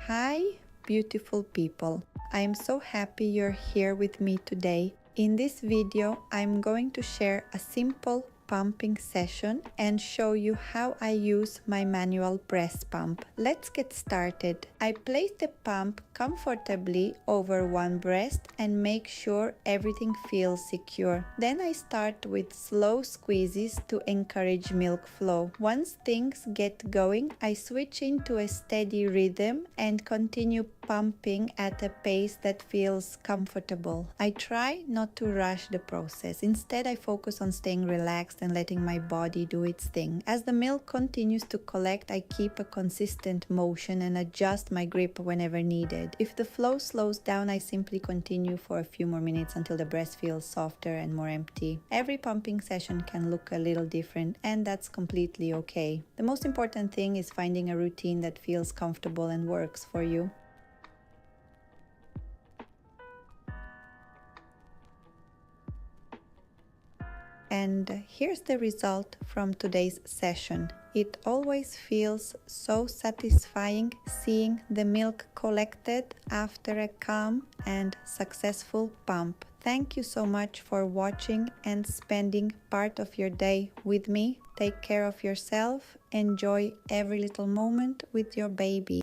Hi, beautiful people. I'm so happy you're here with me today. In this video, I'm going to share a simple pumping session and show you how I use my manual breast pump. Let's get started. I place the pump comfortably over one breast and make sure everything feels secure. Then I start with slow squeezes to encourage milk flow. Once things get going, I switch into a steady rhythm and continue pumping at a pace that feels comfortable. I try not to rush the process. Instead, I focus on staying relaxed and letting my body do its thing. As the milk continues to collect, I keep a consistent motion and adjust my grip whenever needed. If the flow slows down, I simply continue for a few more minutes until the breast feels softer and more empty. Every pumping session can look a little different, and that's completely okay. The most important thing is finding a routine that feels comfortable and works for you. And here's the result from today's session. It always feels so satisfying seeing the milk collected after a calm and successful pump. Thank you so much for watching and spending part of your day with me. Take care of yourself. Enjoy every little moment with your baby.